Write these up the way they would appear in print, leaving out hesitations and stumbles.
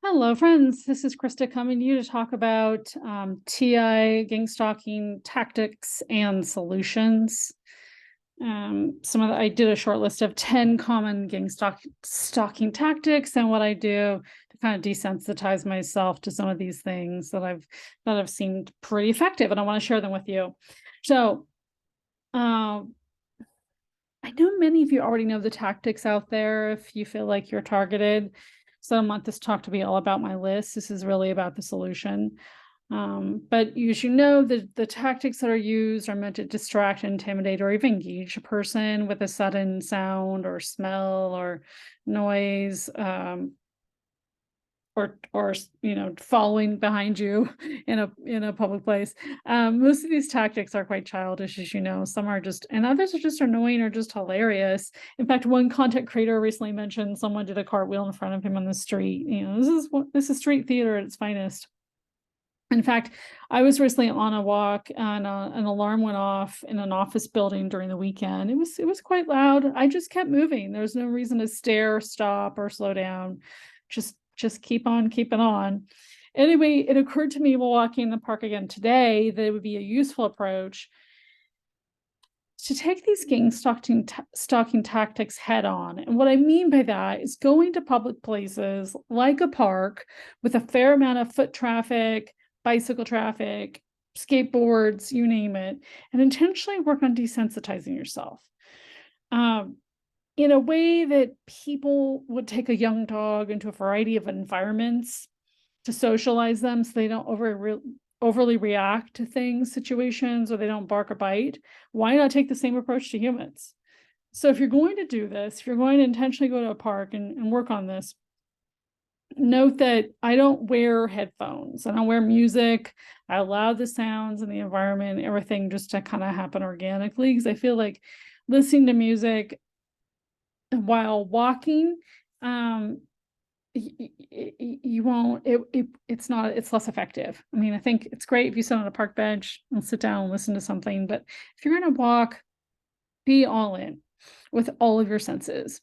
Hello, friends. This is Krista coming to you to talk about TI, gangstalking tactics and solutions. I did a short list of 10 common stalking tactics and what I do to kind of desensitize myself to some of these things that have seemed pretty effective, and I want to share them with you. So, uh, I know many of you already know the tactics out there if you feel like you're targeted. So I don't want this talk to be all about my list. This is really about the solution. But as you know, the tactics that are used are meant to distract, intimidate, or even engage a person with a sudden sound or smell or noise. Or following behind you in a public place. Most of these tactics are quite childish, as you know. Some are just, and others are just annoying or just hilarious. In fact, one content creator recently mentioned someone did a cartwheel in front of him on the street. This is street theater at its finest. In fact, I was recently on a walk and an alarm went off in an office building during the weekend. It was quite loud. I just kept moving. There's no reason to stare, stop, or slow down. Just keep on keeping on. Anyway, it occurred to me while walking in the park again today that it would be a useful approach to take these stalking tactics head on. And what I mean by that is going to public places like a park with a fair amount of foot traffic, bicycle traffic, skateboards, you name it, and intentionally work on desensitizing yourself. In a way that people would take a young dog into a variety of environments to socialize them so they don't overly react to things, situations, or they don't bark or bite. Why not take the same approach to humans? So if you're going to do this, if you're going to intentionally go to a park and work on this, note that I don't wear headphones. I don't wear music. I allow the sounds and the environment, everything just to kind of happen organically, because I feel like listening to music while walking, you won't, it's less effective. I mean, I think it's great if you sit on a park bench and sit down and listen to something, but if you're going to walk, be all in with all of your senses.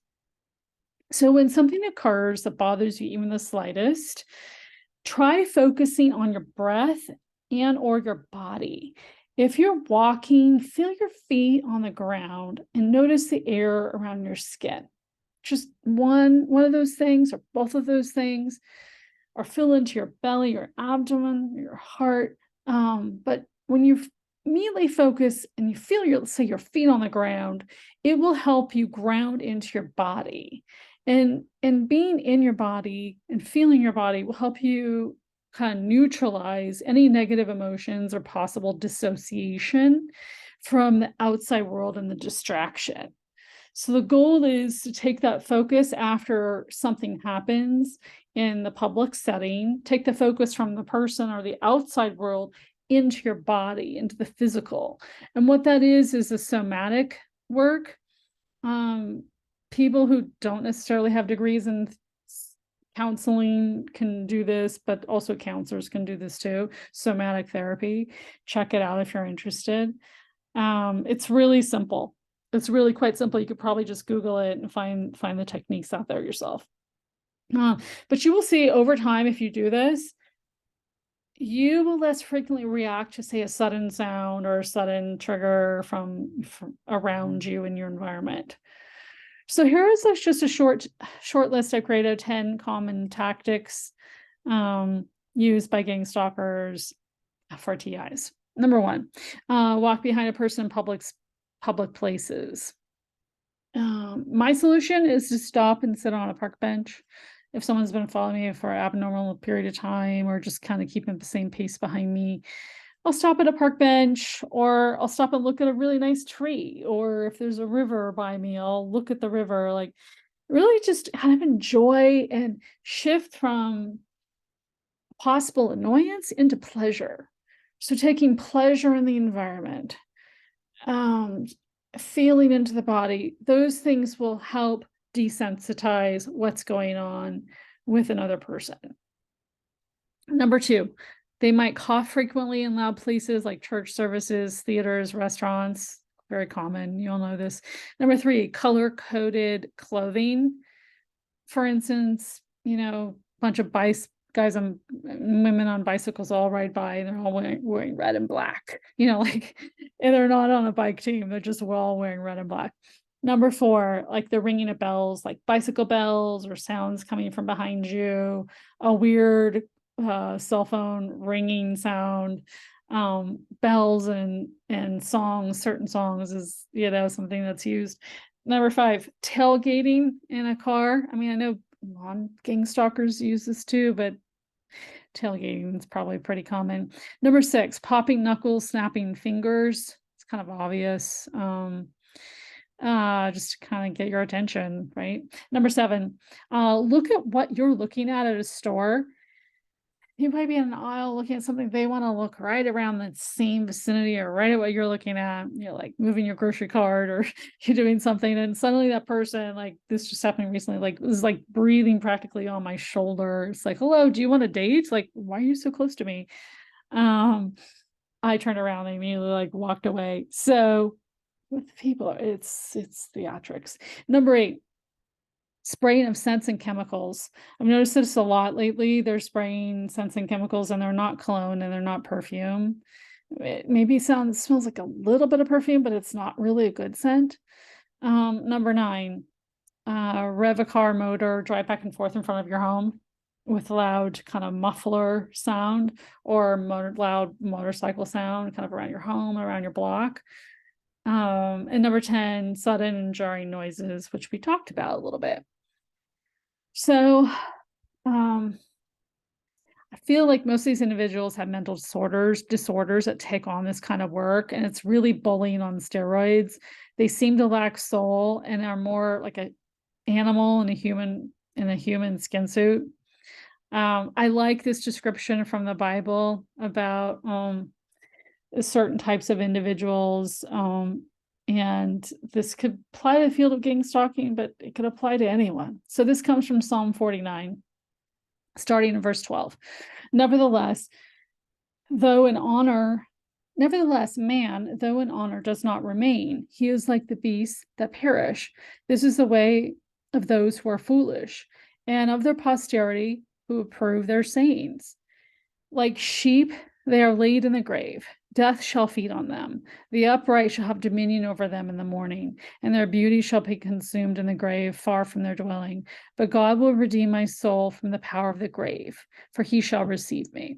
So when something occurs that bothers you even the slightest, try focusing on your breath and or your body. If you're walking, feel your feet on the ground and notice the air around your skin. Just one of those things or both of those things, or feel into your belly, your abdomen, your heart. But when you immediately focus and you feel your feet on the ground, it will help you ground into your body. And being in your body and feeling your body will help you kind of neutralize any negative emotions or possible dissociation from the outside world and the distraction. So the goal is to take that focus after something happens in the public setting, take the focus from the person or the outside world into your body, into the physical. And what that is a somatic work. People who don't necessarily have degrees in counseling can do this, but also counselors can do this too. Somatic therapy. Check it out if you're interested. It's really simple. It's really quite simple. You could probably just Google it and find the techniques out there yourself. But you will see over time, if you do this, you will less frequently react to, say, a sudden sound or a sudden trigger from around you in your environment. So here is just a short list I created of 10 common tactics used by gang stalkers for TIs. Number 1, walk behind a person in public places. My solution is to stop and sit on a park bench. If someone's been following me for an abnormal period of time or just kind of keeping the same pace behind me, I'll stop at a park bench, or I'll stop and look at a really nice tree. Or if there's a river by me, I'll look at the river. Like, really just kind of enjoy and shift from possible annoyance into pleasure. So taking pleasure in the environment, feeling into the body, those things will help desensitize what's going on with another person. Number 2, they might cough frequently in loud places like church services, theaters, restaurants. Very common. You all know this. Number 3, color-coded clothing. For instance, bunch of guys and women on bicycles all ride by, and they're all wearing red and black, like, and they're not on a bike team. They're just all wearing red and black. Number 4, like the ringing of bells, like bicycle bells or sounds coming from behind you, a weird cell phone ringing sound, bells and songs, certain songs is, something that's used. Number 5, tailgating in a car. I mean, I know gang stalkers use this too, but tailgating is probably pretty common. Number 6, popping knuckles, snapping fingers. It's kind of obvious. Just to kind of get your attention, right? Number 7, look at what you're looking at a store. You might be in an aisle looking at something, they want to look right around the same vicinity or right at what you're looking at. You're like moving your grocery cart or you're doing something, and suddenly that person, like this just happened recently, like was like breathing practically on my shoulder. It's like, hello, do you want a date? Like, why are you so close to me? I turned around and immediately like walked away. So with people, it's theatrics. Number 8, spraying of scents and chemicals. I've noticed this a lot lately. They're spraying scents and chemicals, and they're not cologne and they're not perfume. It maybe smells like a little bit of perfume, but it's not really a good scent. Number 9, rev a car motor, drive back and forth in front of your home with loud kind of muffler sound or loud motorcycle sound kind of around your home, around your block. And number 10, sudden and jarring noises, which we talked about a little bit. So I feel like most of these individuals have mental disorders that take on this kind of work, and it's really bullying on steroids. They seem to lack soul and are more like an animal in a human skin suit. I like this description from the Bible about certain types of individuals, and this could apply to the field of gang stalking, but it could apply to anyone. So this comes from Psalm 49, starting in verse 12. Nevertheless, man, though in honor does not remain, he is like the beasts that perish. This is the way of those who are foolish, and of their posterity who approve their sayings. Like sheep, they are laid in the grave. Death shall feed on them. The upright shall have dominion over them in the morning, and their beauty shall be consumed in the grave, far from their dwelling. But God will redeem my soul from the power of the grave, for he shall receive me.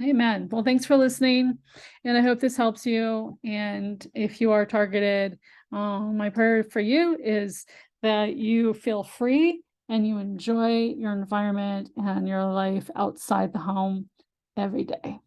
Amen. Well, thanks for listening, and I hope this helps you. And if you are targeted, my prayer for you is that you feel free and you enjoy your environment and your life outside the home every day.